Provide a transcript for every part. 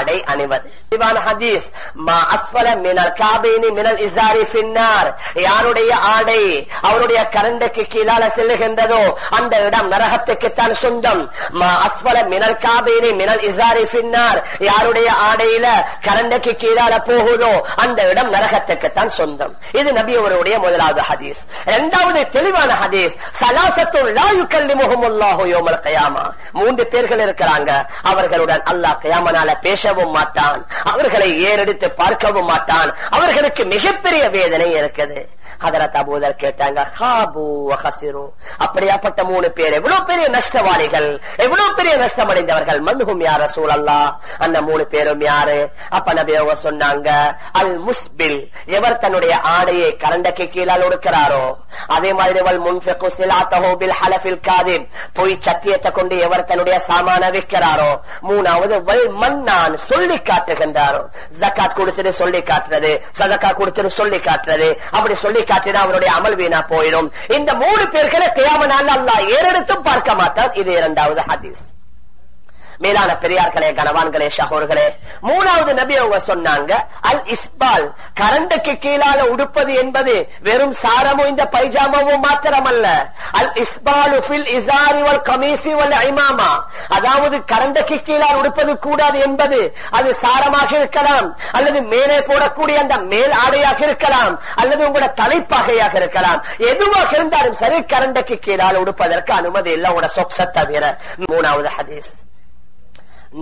ஆடை அணிவது. ஹதீஸ் மா அஸ்ஃபல மினல் காபைனி மினல் இஸாரி ஃபின்னார், யாருடைய ஆடை அவருடைய கரண்டைக்கு கீழால செல்லுகின்றதோ அந்த இடம் நரகத்துக்குத்தான் சொந்தம். மா அஸ்ஃபல மினல் காபைனி மினல் இஸாரி ஃபின்னார், யாருடைய ஆடையில கரண்டைக்கு கீழால போகுதோ அந்த இடம் நரகத்துக்குத்தான் சொந்தம். இது நபி அவருடைய முதலாவது ஹதீஸ். இரண்டாவது தெளிவான ஹதீஸ், ஸலாஸத்துல் லா யுகல்லிமுஹுமுல்லாஹு யௌமல் கியாமா, மூன்று பேர்கள் இருக்கிறாங்க, அவர்களுடன் அல்லாஹ் கியாமனால பேசவும் மாட்டான், அவர்களை ஏறெடுத்து பார்க்கவும் மாட்டான், அவர்களுக்கு மிகப்பெரிய வேதனை இருக்குது. ஹதரத் அபூதர் கேட்டாங்க, ஹாபு வ ஹஸிரு, அப்படியாப்பட்ட மூணு பேர் எவ்வளவு பெரிய நஷ்டவாளிகள், எவ்வளவு பெரிய நஷ்டம் அடைந்தவர்கள். மன்ஹும் யா ரசூலல்லாஹ், அந்த மூணு பேரும் யாரு? அப்ப நபி அவங்க சொன்னாங்க, அல் முஸ்பில், எவர் தன்னுடைய ஆடையை கரண்டைக்கு கீழால் ஒடுக்கிறாரோ, அதே மாதிரி வல் முன்ஃபிகு ஸிலாத்தஹு பில் ஹலஃபில் காதிப், பொய் சத்தியத்தை கொண்டு எவர் தன்னுடைய சாமான விற்கிறாரோ. மூணாவது வல் மன்னான், சொல்லி காட்டுகின்றாரோ, ஜகாத் கொடுத்துட்டு சொல்லி காட்டுறது, சதகா கொடுத்துட்டு சொல்லி காட்டுறது, அப்படி சொல்லி காட்டினா அவருடைய அமல் வீணா போயிடும். இந்த மூணு பேர்களை கியாமத் அல்லாஹ் ஏறெடுத்தும் பார்க்க மாட்டான். இது இரண்டாவது ஹதீஸ். மேலான பெரியார்களே, கனவான்களே, ஷஹோர்களே, மூணாவது நபி அவங்க சொன்னாங்க, அல் இஸ்பால், கரண்டைக்கு கீழால உடுப்பது என்பது வெறும் சாரமும் இந்த பைஜாமாவும் மாத்திரமல்ல. அல் இஸ்பாலு ஃபில் இஸாரி வல் கமீஸி வல் இமாமா, அதாவது கரண்டைக்கு கீழால் உடுப்பது கூடாது என்பது அது சாரமாக இருக்கலாம், அல்லது மேலே போடக்கூடிய அந்த மேல் ஆடையாக இருக்கலாம், அல்லது உங்களோட தலைப்பாகையாக இருக்கலாம், எதுவாக இருந்தாலும் சரி கரண்டைக்கு கீழால் உடுப்பதற்கு அனுமதி இல்லை, உங்களோட சொக்ஸ தவிர. மூணாவது ஹதீஸ்.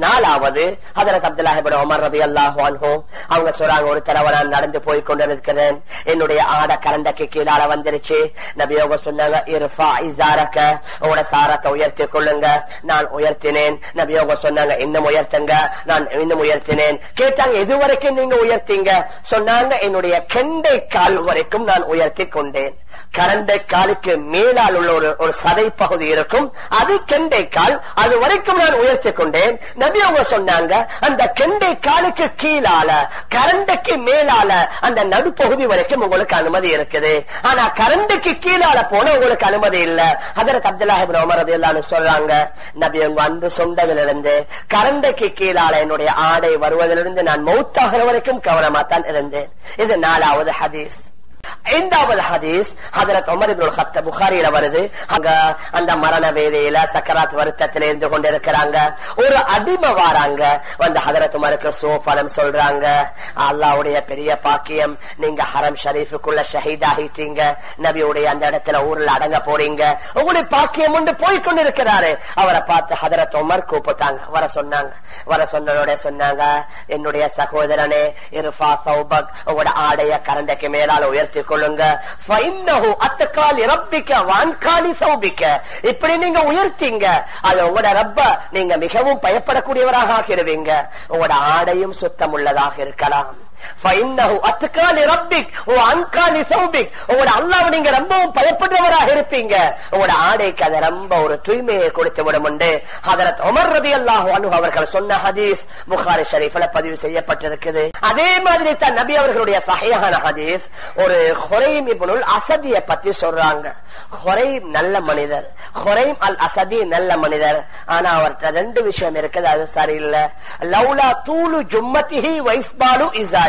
நாலாவது ஹதரத் அப்துல்லாஹ் இப்னு உமர் ரலியல்லாஹு அன்ஹு அவங்க சொல்றாங்க, ஒரு தடவை நான் நடந்து போய் கொண்டிருக்கிறேன், என்னுடைய ஆடை கரண்டைக்கு கீழால வந்துருச்சு. நபி அவங்க சொன்னாங்க, இர்ஃபா இஸாரக, உங்களோட சாரத்தை உயர்த்தி கொள்ளுங்க. நான் உயர்த்தினேன். நபி அவங்க சொன்னாங்க, இன்னும் உயர்த்துங்க. நான் இன்னும் உயர்த்தினேன். கேட்டாங்க, எது வரைக்கும் நீங்க உயர்த்தீங்க? சொன்னாங்க, என்னுடைய கெண்டை கால் வரைக்கும் நான் உயர்த்தி கொண்டேன். கரண்டை காலுக்கு மேலால் உள்ள ஒரு சதை பகுதி இருக்கும், அது கெண்டை கால், அது வரைக்கும் நான் உயர்த்தி கொண்டேன். நபி அவங்க சொன்னாங்க, அந்த கெண்டை காலுக்கு கீழால கரண்டைக்கு மேலால அந்த நடுப்பகுதி வரைக்கும் உங்களுக்கு அனுமதி இருக்குது, ஆனா கரண்டைக்கு கீழால போன உங்களுக்கு அனுமதி இல்ல. ஹதரத் அப்துல்லாஹ் இப்னு உமர் ரலியல்லாஹு அன்ஹு சொல்றாங்க, நபி அவங்க அன்பு சொந்ததிலிருந்து கரண்டைக்கு கீழால என்னுடைய ஆடை வருவதிலிருந்து நான் மௌத்தாகிற வரைக்கும் கவனமா தான் இருந்தேன். இது நாலாவது ஹதீஸ். ஐந்தாவது ஹதீஸ் ஹதரத் உமர் இப்னு கத்தாப், புகாரியில வருது. அங்க அந்த மரண வேதையில சக்கராத் வருத்தத்தில் இருந்து கொண்டிருக்கிறாங்க. ஒரு அடிமை வாராங்க, வந்து ஹதரத் உமருக்கு சோஃபலம் சொல்றாங்க, அல்லாஹ்வுடைய பெரிய பாக்கியம், நீங்க ஹரம் ஷரீஃபுக்குள்ள ஷஹீத் ஆகிட்டீங்க, நபியுடைய அந்த இடத்துல ஊர்ல அடங்க போறீங்க, உங்களுடைய பாக்கியம் உண்டு போய்கொண்டிருக்கிறாரு. அவரை பார்த்து ஹதரத் உமர் கூப்பிட்டாங்க, வர சொன்னாங்க. வர சொன்னோட சொன்னாங்க, என்னுடைய சகோதரனே, இர்ஃபா தௌபக், உங்களோட ஆடைய கரண்டைக்கு மேலால உயர்த்தி கொள்ளுங்க. இப்படி நீங்க உயர்த்தீங்க, அது உங்களோட ரப்ப நீங்க மிகவும் பயப்படக்கூடியவராக ஆக்கிடுவீங்க. உங்களோட ஆடையும் சுத்தம் உள்ளதாக இருக்கலாம். அல்லாஹ் நீங்க ரொம்பவும் பயப்படுறவராக இருப்பீங்க, உங்களோட ஆடைக்கு அதை ரொம்ப ஒரு தூய்மையை கொடுத்து விடும். ஹதரத் உமர் ரலியல்லாஹு அன்ஹு அவர்கள் சொன்ன ஹதீஸ் புகாரி ஷரீஃப்ல பதிவு செய்யப்பட்டிருக்குது. அதே மாதிரி தான் நபி அவர்களுடைய சஹீஹான ஹதீஸ் ஒரு ஹுரைம் இப்னுல் அஸதிய பத்தி சொல்றாங்க. ஹுரைம் நல்ல மனிதர், ஹுரைம் அல் அஸதி நல்ல மனிதர், ஆனா அவர்கிட்ட ரெண்டு விஷயம் இருக்குது, அது சரியில்லை. லௌலா தூலு ஜும்மத்திஹி வைஸ்பாலு இஸாரி,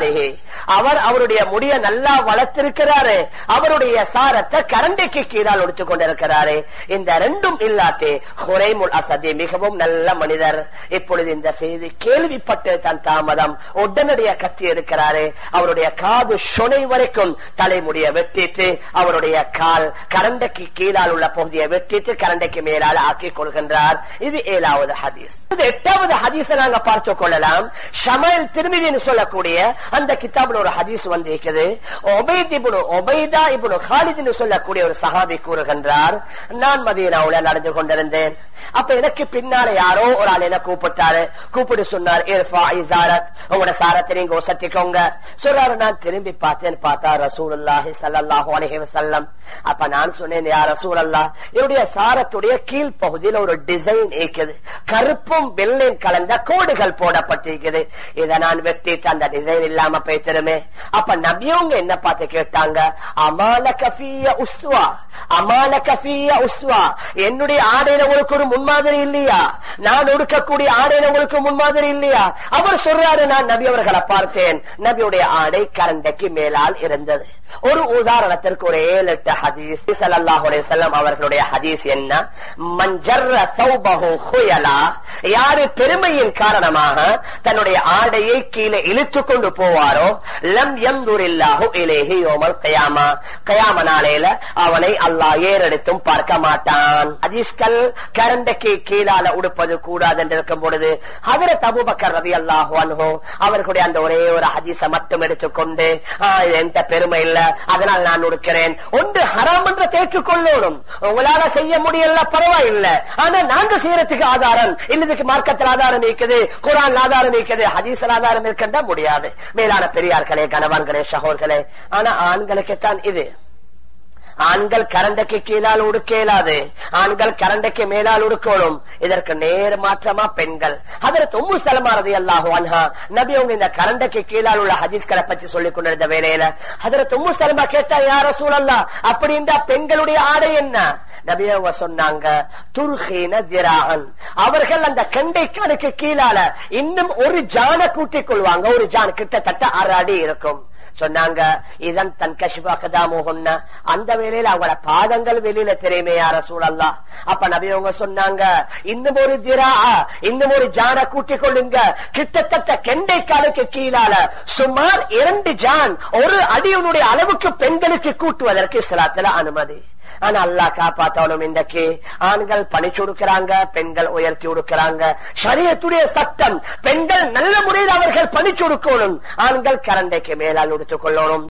அவர் அவருடைய முடிய நல்லா வளர்த்திருக்கிறாரு, அவருடைய சாரத்தை கரண்டைக்கு கீழால் ஒடுத்துக் கொண்டிருக்கிறாரு. இந்த ரெண்டும் இல்லாதே ஹுரைமுல் அஸதி மிகவும் நல்ல மனிதர். இப்பொழுது இந்த செய்தி கேள்விப்பட்டு தன் தாமதம் உடனடியாக கத்தி எடுக்கிறாரு. அவருடைய காது சொனை வரைக்கும் தலைமுடிய வெட்டிட்டு அவருடைய கால் கரண்டைக்கு கீழால் உள்ள பகுதியை வெட்டிட்டு கரண்டைக்கு மேலால் ஆக்கிக் கொள்கின்றார். இது 7வது ஹதீஸ். 8வது ஹதீஸ நாங்க பார்த்துக் கொள்ளலாம். ஷமாயில் திர்மிதின்னு சொல்லக்கூடிய அந்த கிதாபுல ஒரு ஹதீஸ் வந்திருக்குது. உபைதா இப்னு காலித்னு சொல்லக்கூடிய ஒரு சஹாபி கூறுகின்றார், நான் மதீனாவுல நடந்து கொண்டிருந்தேன். அப்ப எனக்கு பின்னால யாரோ ஒரு ஆள் என்ன கூப்பிட்டாரு. கூப்பிட்டு சொன்னார், இர்ஃபா இஸாரக், உங்களோட சாரத்தை நீங்க உசத்திக்கோங்க சொல்றாரு. நான் திரும்பி பார்த்தேன், பார்த்தா ரசூலுல்லாஹி ஸல்லல்லாஹு அலைஹி வஸல்லம். அப்ப நான் சொன்னேன், யா ரசூலல்லாஹ், என்னுடைய சாரத்துடைய கீழ் பகுதியில் ஒரு டிசைன் இருக்குது, கருப்பும் வெள்ளையும் கலந்த கோடுகள் போடப்பட்டிருக்குது. இதை நான் வெட்டிட்டு அந்த டிசைன் இல்ல இல்லாம போய்த்திருமே. அப்ப நபியவங்க என்ன பார்த்து கேட்டாங்க, அமால கஃபிய உஸ்வா, அமால கஃபிய உஸ்வா, என்னுடைய ஆடையில உங்களுக்கு ஒரு முன்மாதிரி இல்லையா? நான் உடுக்கக்கூடிய ஆடையில உங்களுக்கு முன்மாதிரி இல்லையா? அவர் சொல்றாரு, நான் நபி அவர்களை பார்த்தேன், நபியுடைய ஆடை கரண்டைக்கு மேலால் இருந்தது. ஒரு உதாரணத்திற்கு ஒரு 7-8 ஹதீஸ் ஸல்லல்லாஹு அலைஹி வஸல்லம் அவர்களுடைய ஹதீஸ் என்ன, மன் ஜர்ர ஸௌபஹு ஹுயலா, யாரு பெருமையின் காரணமாக தன்னுடைய ஆடையை கீழே இழுத்து கொண்டு போவாரோ, லம் யன்துரில்லாஹு இலைஹி யௌமல் கியாமா, கியாம நாளையில அவனை அல்லாஹ் ஏறெடுத்தும் பார்க்க மாட்டான். ஹதீஸ்கள் கரண்டைக்கு கீழால உடுப்பது கூடாது என்று இருக்கும் பொழுது ஹஜ்ரத் அபூபக்கர் ரலியல்லாஹு அன்ஹு அவர்களுடைய அந்த ஒரே ஒரு ஹதீஸை மட்டும் எடுத்துக்கொண்டு எந்த பெருமை இல்ல, அதனால் நான் உடுக்கிறேன், ஒன்று ஹராம் என்று தேற்றுக்கொள்ளணும். உங்களால செய்ய முடியல பரவாயில்லை, ஆனா நாங்க செய்யறதுக்கு ஆதாரம் இன்னதுக்கு மார்க்கத்தில் ஆதாரம் இருக்குது, குர்ஆன் ஆதாரம் இருக்குது, ஹதீஸ்ல ஆதாரம் இருக்கின்ற முடியாது. மேலான பெரியார்களே, கணவான்களே, சகோதரர்களே, ஆனா ஆண்களுக்குத்தான் இது. ஆண்கள் கரண்டைக்கு கீழால் உடுக்க இயலாது, ஆண்கள் கரண்டைக்கு மேலால் உடுக்கணும். இதற்கு நேர் மாற்றமா பெண்கள். ஹஜ்ரத் உம்மு சலமா ரலியல்லாஹு அன்ஹா நபி அவங்க இந்த கரண்டைக்கு கீழால் உள்ள ஹதீஸ்களை பற்றி சொல்லிக் கொண்டிருந்த வேளையில ஹஜ்ரத் உம்மு சலமா கேட்டா, யா ரசூலல்லாஹ், அப்படின்னா பெண்களுடைய ஆடை என்ன? நபி அவங்க சொன்னாங்க, துர்ஹீன திராஅன், அவர்கள் அந்த கண்டைக்கு கீழால இன்னும் ஒரு ஜான கூட்டிக் கொள்வாங்க, ஒரு ஜான் கிட்டத்தட்ட 6 அடி இருக்கும். சொன்னாங்க, இதன் தன் கஷிபாக்கதாமோகன்ன, அந்த வேளையில அவங்களோட பாதங்கள் வெளியில தெரியுமே யா ரசூலல்லாஹ். அப்ப நபி அவங்க சொன்னாங்க, இன்னும் ஒரு திரா, இன்னும் ஒரு ஜான கூட்டிக் கொள்ளுங்க, கிட்டத்தட்ட கெண்டைக்காலுக்கு கீழால சுமார் 2 ஜான், 1 அடியுடைய அளவுக்கு பெண்களுக்கு கூட்டுவதற்கு இஸ்லாத்துல அனுமதி. ஆனா அல்லாஹ் காப்பாத்தணும். இன்றைக்கு ஆண்கள் பணிச்சு கொடுக்கிறாங்க, பெண்கள் உயர்த்தி கொடுக்கிறாங்க. ஷரியத்துடைய சட்டம், பெண்கள் நல்ல முறையில் அவர்கள் பணிச்சு கொடுக்கணும், ஆண்கள் கரண்டைக்கு மேலால் உடுத்துக் கொள்ளணும்.